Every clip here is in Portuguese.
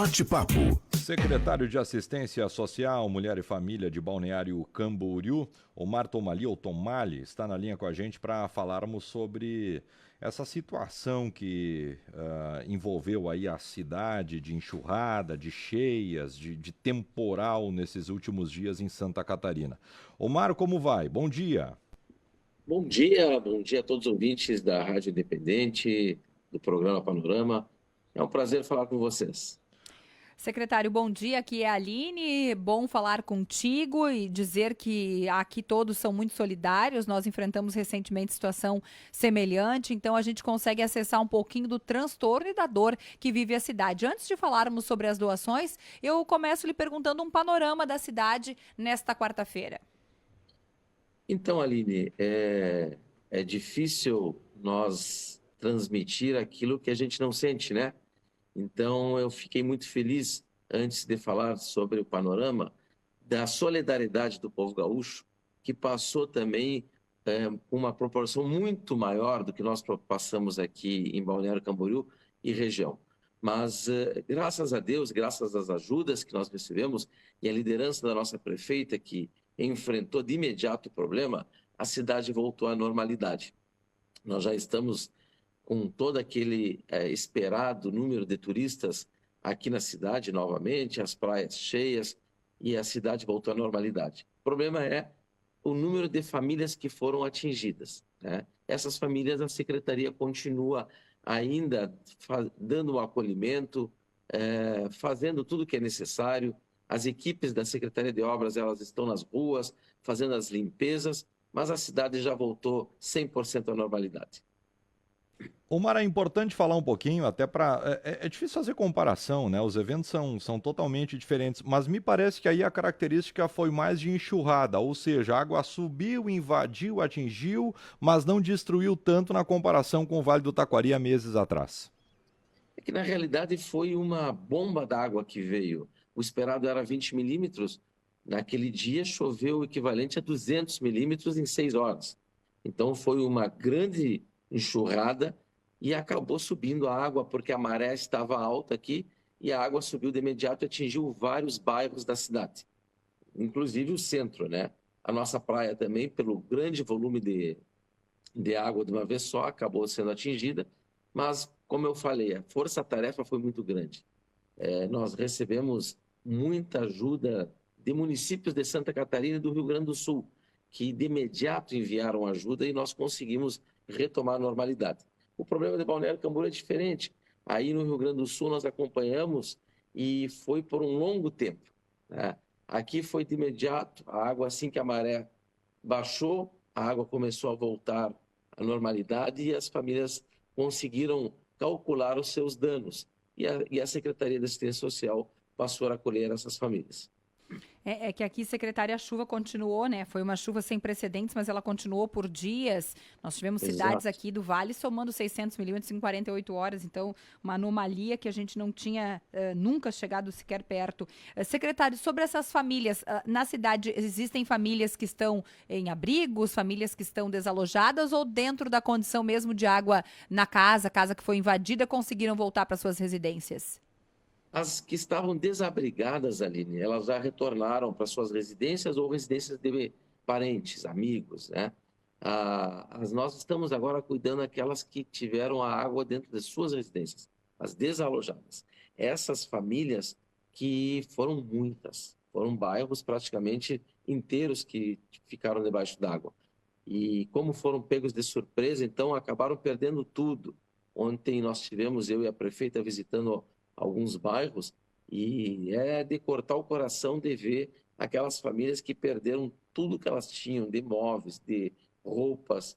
Bate-papo. Secretário de Assistência Social, Mulher e Família de Balneário Camboriú, Omar Tomali, ou Tomali, está na linha com a gente para falarmos sobre essa situação que envolveu aí a cidade de enxurrada, de cheias, de temporal nesses últimos dias em Santa Catarina. Omar, como vai? Bom dia. Bom dia a todos os ouvintes da Rádio Independente, do programa Panorama. É um prazer falar com vocês. Secretário, bom dia, aqui é a Aline, bom falar contigo e dizer que aqui todos são muito solidários, nós enfrentamos recentemente situação semelhante, então a gente consegue acessar um pouquinho do transtorno e da dor que vive a cidade. Antes de falarmos sobre as doações, eu começo lhe perguntando um panorama da cidade nesta quarta-feira. Então, Aline, é difícil nós transmitir aquilo que a gente não sente, né? Então, eu fiquei muito feliz, antes de falar sobre o panorama, da solidariedade do povo gaúcho, que passou também uma proporção muito maior do que nós passamos aqui em Balneário Camboriú e região. Mas, graças a Deus, graças às ajudas que nós recebemos e a liderança da nossa prefeita, que enfrentou de imediato o problema, a cidade voltou à normalidade. Nós já estamos com todo aquele esperado número de turistas aqui na cidade novamente, as praias cheias e a cidade voltou à normalidade. O problema é o número de famílias que foram atingidas, né? Essas famílias, a Secretaria continua ainda dando um acolhimento, fazendo tudo o que é necessário. As equipes da Secretaria de Obras, elas estão nas ruas, fazendo as limpezas, mas a cidade já voltou 100% à normalidade. Omar, é importante falar um pouquinho, até para... É difícil fazer comparação, né? Os eventos são totalmente diferentes, mas me parece que aí a característica foi mais de enxurrada, ou seja, a água subiu, invadiu, atingiu, mas não destruiu tanto na comparação com o Vale do Taquari há meses atrás. É que, na realidade, foi uma bomba d'água que veio. O esperado era 20 milímetros, naquele dia choveu o equivalente a 200 milímetros em 6 horas. Então, foi uma grande enxurrada e acabou subindo a água, porque a maré estava alta aqui e a água subiu de imediato e atingiu vários bairros da cidade, inclusive o centro, né? A nossa praia também, pelo grande volume de água de uma vez só, acabou sendo atingida, mas, como eu falei, a força-tarefa foi muito grande. Nós recebemos muita ajuda de municípios de Santa Catarina e do Rio Grande do Sul, que de imediato enviaram ajuda e nós conseguimos retomar a normalidade. O problema de Balneário Camboriú é diferente. Aí no Rio Grande do Sul nós acompanhamos e foi por um longo tempo, né? Aqui foi de imediato, a água, assim que a maré baixou, a água começou a voltar à normalidade e as famílias conseguiram calcular os seus danos. E a Secretaria de Assistência Social passou a acolher essas famílias. É que aqui, secretária, a chuva continuou, né? Foi uma chuva sem precedentes, mas ela continuou por dias. Nós tivemos cidades aqui do Vale somando 600 milímetros em 48 horas, então uma anomalia que a gente não tinha nunca chegado sequer perto. Secretário, sobre essas famílias, na cidade existem famílias que estão em abrigos, famílias que estão desalojadas ou dentro da condição mesmo de água na casa que foi invadida, conseguiram voltar para suas residências? As que estavam desabrigadas, Aline, elas já retornaram para suas residências ou residências de parentes, amigos, né? Nós estamos agora cuidando daquelas que tiveram a água dentro de suas residências, as desalojadas. Essas famílias que foram muitas, foram bairros praticamente inteiros que ficaram debaixo d'água. E como foram pegos de surpresa, então acabaram perdendo tudo. Ontem nós tivemos, eu e a prefeita, visitando alguns bairros, e é de cortar o coração de ver aquelas famílias que perderam tudo que elas tinham, de móveis, de roupas,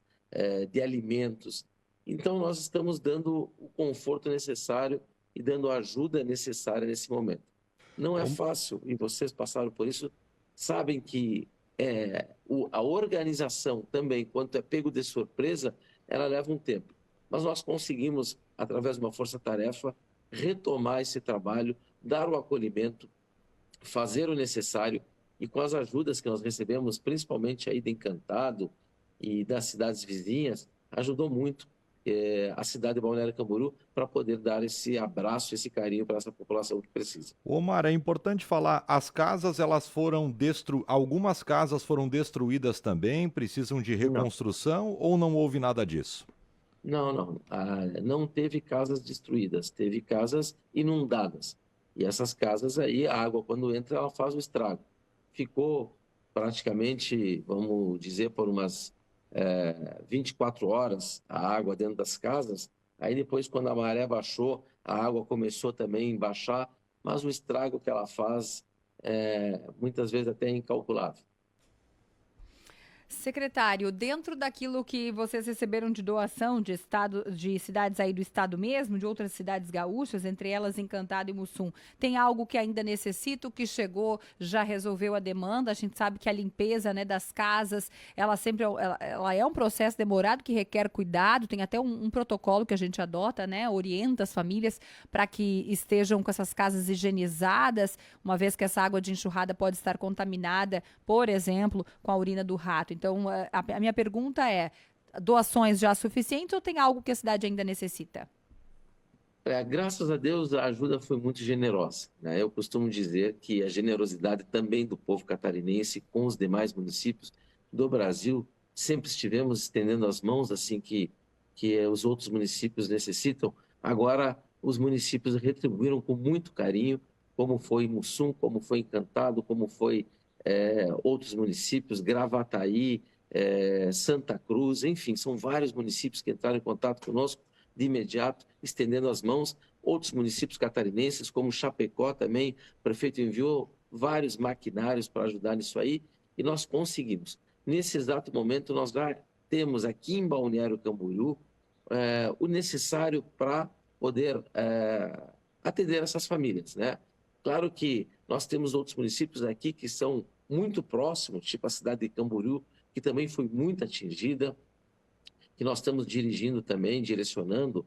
de alimentos. Então, nós estamos dando o conforto necessário e dando a ajuda necessária nesse momento. Não é fácil, e vocês passaram por isso, sabem que a organização também, quando é pego de surpresa, ela leva um tempo. Mas nós conseguimos, através de uma força-tarefa, retomar esse trabalho, dar o acolhimento, fazer o necessário e com as ajudas que nós recebemos, principalmente aí de Encantado e das cidades vizinhas, ajudou muito. a cidade de Balneário Camboriú para poder dar esse abraço, esse carinho para essa população que precisa. Omar, é importante falar, as casas elas foram algumas casas foram destruídas também, precisam de reconstrução ou não houve nada disso? Não. Não teve casas destruídas, teve casas inundadas. E essas casas aí, a água quando entra, ela faz o estrago. Ficou praticamente, vamos dizer, por umas 24 horas a água dentro das casas. Aí depois, quando a maré baixou, a água começou também a baixar, mas o estrago que ela faz muitas vezes até é incalculável. Secretário, dentro daquilo que vocês receberam de doação de cidades aí do estado mesmo, de outras cidades gaúchas, entre elas Encantado e Mussum, tem algo que ainda necessita, o que chegou já resolveu a demanda? A gente sabe que a limpeza, né, das casas, ela é um processo demorado que requer cuidado, tem até um protocolo que a gente adota, né, orienta as famílias para que estejam com essas casas higienizadas, uma vez que essa água de enxurrada pode estar contaminada, por exemplo, com a urina do rato. Então, a minha pergunta é, doações já suficientes ou tem algo que a cidade ainda necessita? Graças a Deus, a ajuda foi muito generosa, né? Eu costumo dizer que a generosidade também do povo catarinense com os demais municípios do Brasil, sempre estivemos estendendo as mãos assim que os outros municípios necessitam. Agora, os municípios retribuíram com muito carinho, como foi Mussum, como foi Encantado, como foi outros municípios, Gravataí, Santa Cruz, enfim, são vários municípios que entraram em contato conosco de imediato, estendendo as mãos. Outros municípios catarinenses, como Chapecó também, o prefeito enviou vários maquinários para ajudar nisso aí, e nós conseguimos. Nesse exato momento, nós já temos aqui em Balneário Camboriú o necessário para poder atender essas famílias, né? Claro que nós temos outros municípios aqui que são muito próximos, tipo a cidade de Camboriú, que também foi muito atingida, que nós estamos dirigindo também, direcionando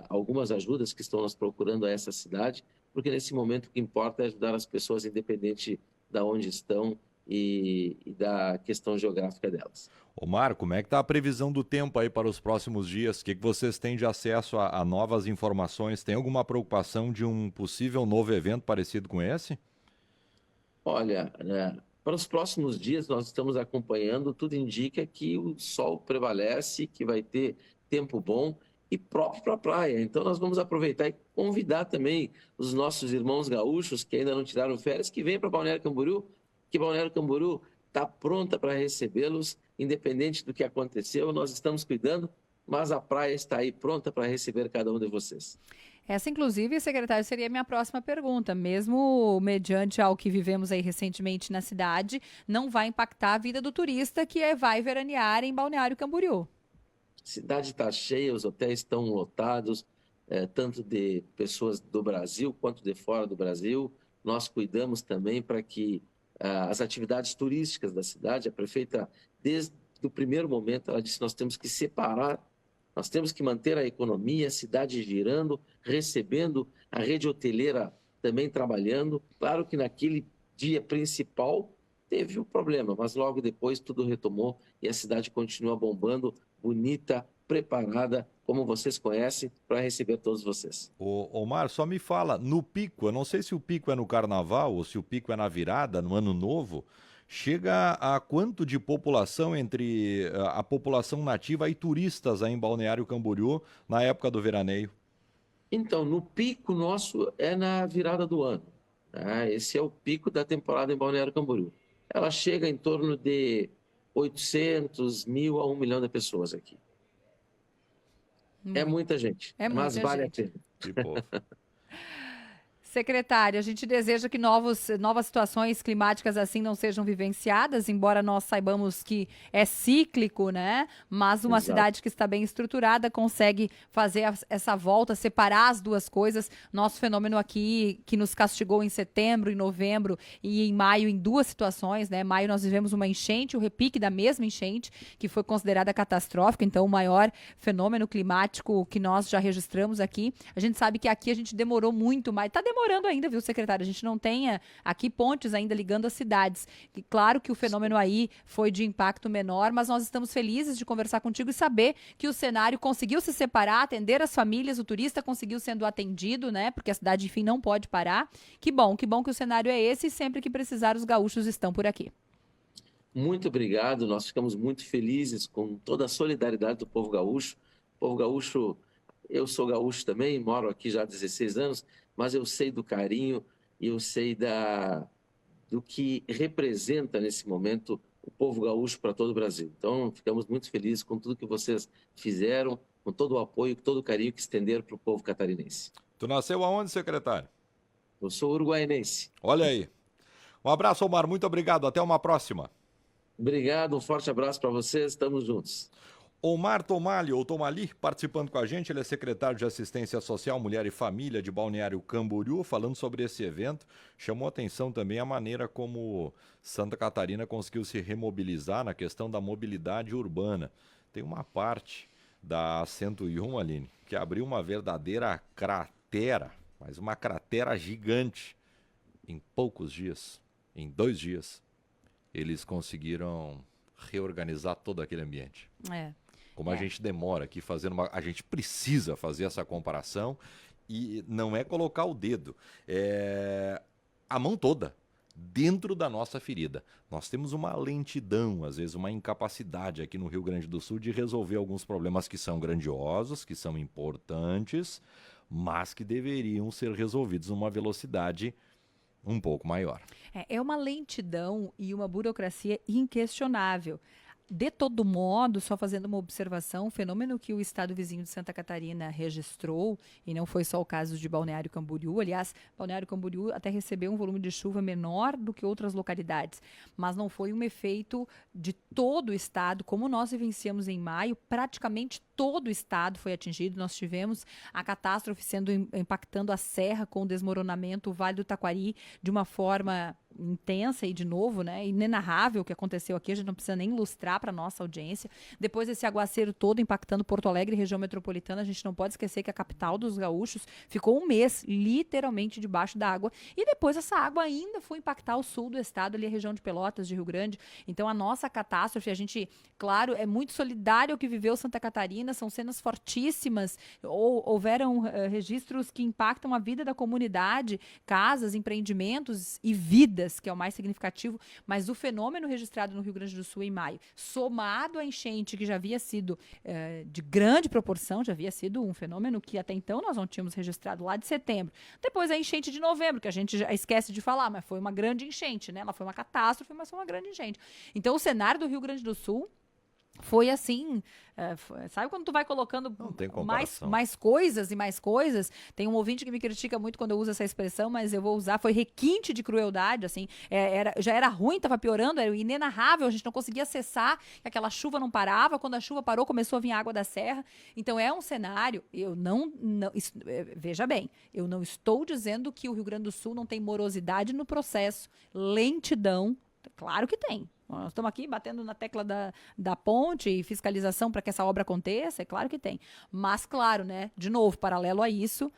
algumas ajudas que estão nos procurando a essa cidade, porque nesse momento o que importa é ajudar as pessoas independente de onde estão e da questão geográfica delas. Omar, como é que está a previsão do tempo aí para os próximos dias? O que vocês têm de acesso a novas informações? Tem alguma preocupação de um possível novo evento parecido com esse? Olha, para os próximos dias nós estamos acompanhando, tudo indica que o sol prevalece, que vai ter tempo bom e próprio para a praia. Então nós vamos aproveitar e convidar também os nossos irmãos gaúchos que ainda não tiraram férias, que venham para Balneário Camboriú, que Balneário Camboriú está pronta para recebê-los, independente do que aconteceu, nós estamos cuidando, mas a praia está aí pronta para receber cada um de vocês. Essa, inclusive, secretário, seria a minha próxima pergunta. Mesmo mediante ao que vivemos aí recentemente na cidade, não vai impactar a vida do turista que vai veranear em Balneário Camboriú? A cidade está cheia, os hotéis estão lotados, tanto de pessoas do Brasil quanto de fora do Brasil. Nós cuidamos também para que as atividades turísticas da cidade, a prefeita, desde o primeiro momento, ela disse: nós temos que separar, nós temos que manter a economia, a cidade girando, recebendo, a rede hoteleira também trabalhando. Claro que naquele dia principal teve o problema, mas logo depois tudo retomou e a cidade continua bombando, bonita, preparada, como vocês conhecem, para receber todos vocês. Omar, só me fala, no pico, eu não sei se o pico é no carnaval ou se o pico é na virada, no ano novo, chega a quanto de população entre a população nativa e turistas aí em Balneário Camboriú na época do veraneio? Então, no pico nosso é na virada do ano, né? Esse é o pico da temporada em Balneário Camboriú. Ela chega em torno de 800 mil a 1 milhão de pessoas aqui. É muita gente, mas vale a pena. Que povo. Secretário, a gente deseja que novas situações climáticas assim não sejam vivenciadas, embora nós saibamos que é cíclico, né? Mas uma cidade que está bem estruturada consegue fazer essa volta, separar as duas coisas. Nosso fenômeno aqui, que nos castigou em setembro, em novembro e em maio, em duas situações, né? Em maio nós vivemos uma enchente, o repique da mesma enchente, que foi considerada catastrófica, então o maior fenômeno climático que nós já registramos aqui. A gente sabe que aqui a gente demorou muito mais, está demorando demorando ainda, viu, secretário? A gente não tem aqui pontes ainda ligando as cidades. E claro que o fenômeno aí foi de impacto menor, mas nós estamos felizes de conversar contigo e saber que o cenário conseguiu se separar, atender as famílias, o turista conseguiu sendo atendido, né? Porque a cidade, enfim, não pode parar. Que bom que o cenário é esse e sempre que precisar os gaúchos estão por aqui. Muito obrigado, nós ficamos muito felizes com toda a solidariedade do povo gaúcho. O povo gaúcho, eu sou gaúcho também, moro aqui já há 16 anos, mas eu sei do carinho e eu sei do que representa nesse momento o povo gaúcho para todo o Brasil. Então, ficamos muito felizes com tudo que vocês fizeram, com todo o apoio, com todo o carinho que estenderam para o povo catarinense. Tu nasceu aonde, secretário? Eu sou uruguaiense. Olha aí. Um abraço, Omar. Muito obrigado. Até uma próxima. Obrigado, um forte abraço para vocês, estamos juntos. Omar Tomali, ou Tomali, participando com a gente, ele é secretário de Assistência Social, Mulher e Família de Balneário Camboriú, falando sobre esse evento. Chamou atenção também a maneira como Santa Catarina conseguiu se remobilizar na questão da mobilidade urbana. Tem uma parte da 101, Aline, que abriu uma verdadeira cratera, mas uma cratera gigante. Em poucos dias, em 2 dias, eles conseguiram reorganizar todo aquele ambiente. Como a gente demora aqui fazendo a gente precisa fazer essa comparação e não é colocar o dedo, é a mão toda dentro da nossa ferida. Nós temos uma lentidão, às vezes uma incapacidade aqui no Rio Grande do Sul de resolver alguns problemas que são grandiosos, que são importantes, mas que deveriam ser resolvidos numa velocidade um pouco maior. É uma lentidão e uma burocracia inquestionável. De todo modo, só fazendo uma observação, o fenômeno que o estado vizinho de Santa Catarina registrou, e não foi só o caso de Balneário Camboriú, aliás, Balneário Camboriú até recebeu um volume de chuva menor do que outras localidades, mas não foi um efeito de todo o estado, como nós vivenciamos em maio, praticamente todo o estado foi atingido, nós tivemos a catástrofe impactando a serra com o desmoronamento, o Vale do Taquari, de uma forma intensa e, de novo, né, inenarrável o que aconteceu aqui, a gente não precisa nem ilustrar para a nossa audiência. Depois desse aguaceiro todo impactando Porto Alegre e região metropolitana, a gente não pode esquecer que a capital dos gaúchos ficou um mês literalmente debaixo da água e depois essa água ainda foi impactar o sul do estado, ali a região de Pelotas, de Rio Grande. Então a nossa catástrofe, a gente, claro, é muito solidário ao que viveu Santa Catarina, são cenas fortíssimas, houveram registros que impactam a vida da comunidade, casas, empreendimentos e vidas, que é o mais significativo, mas o fenômeno registrado no Rio Grande do Sul em maio, somado à enchente que já havia sido de grande proporção, já havia sido um fenômeno que até então nós não tínhamos registrado lá de setembro. Depois a enchente de novembro, que a gente já esquece de falar, mas foi uma grande enchente, né? Ela foi uma catástrofe, mas foi uma grande enchente. Então o cenário do Rio Grande do Sul foi assim, sabe quando tu vai colocando mais coisas e mais coisas? Tem um ouvinte que me critica muito quando eu uso essa expressão, mas eu vou usar, foi requinte de crueldade, assim, já era ruim, estava piorando, era inenarrável, a gente não conseguia acessar, aquela chuva não parava, quando a chuva parou começou a vir água da serra, então é um cenário, veja bem, eu não estou dizendo que o Rio Grande do Sul não tem morosidade no processo, lentidão, claro que tem. Nós estamos aqui batendo na tecla da ponte e fiscalização para que essa obra aconteça, é claro que tem. Mas, claro, né, de novo, paralelo a isso,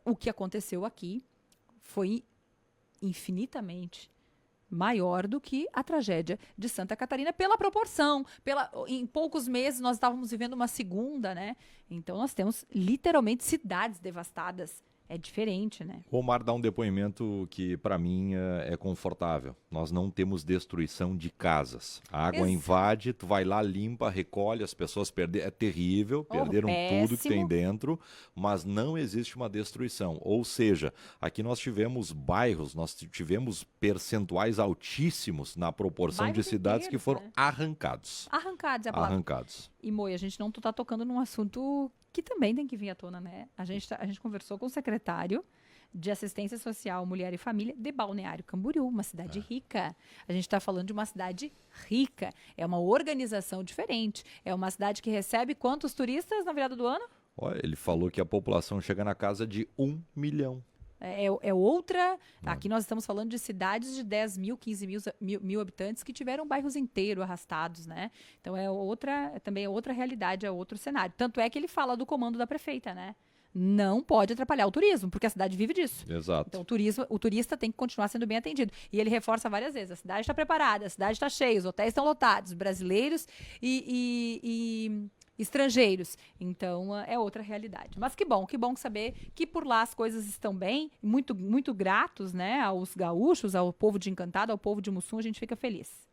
o que aconteceu aqui foi infinitamente maior do que a tragédia de Santa Catarina, pela proporção. Em poucos meses nós estávamos vivendo uma segunda, né? Então nós temos literalmente cidades devastadas. É diferente, né? O Omar dá um depoimento que, para mim, é confortável. Nós não temos destruição de casas. A água invade, tu vai lá, limpa, recolhe, as pessoas perderam. É terrível, perderam tudo que tem dentro, mas não existe uma destruição. Ou seja, aqui nós tivemos bairros, nós tivemos percentuais altíssimos na proporção de cidades que foram arrancados. Arrancados, é a palavra. Arrancados. E, Moi, a gente não está tocando num assunto que também tem que vir à tona, né? A gente conversou com o secretário de Assistência Social, Mulher e Família de Balneário Camboriú, uma cidade rica. A gente está falando de uma cidade rica. É uma organização diferente. É uma cidade que recebe quantos turistas na virada do ano? Olha, ele falou que a população chega na casa de 1 milhão. É outra... Aqui nós estamos falando de cidades de 10 mil, 15 mil habitantes que tiveram bairros inteiros arrastados, né? Então também é outra realidade, é outro cenário. Tanto é que ele fala do comando da prefeita, né? não pode atrapalhar o turismo, porque a cidade vive disso. Exato. Então o turista tem que continuar sendo bem atendido. E ele reforça várias vezes, a cidade está preparada, a cidade está cheia, os hotéis estão lotados, brasileiros e estrangeiros. Então, é outra realidade. Mas que bom saber que por lá as coisas estão bem, muito, muito gratos, né, aos gaúchos, ao povo de Encantado, ao povo de Mussum, a gente fica feliz.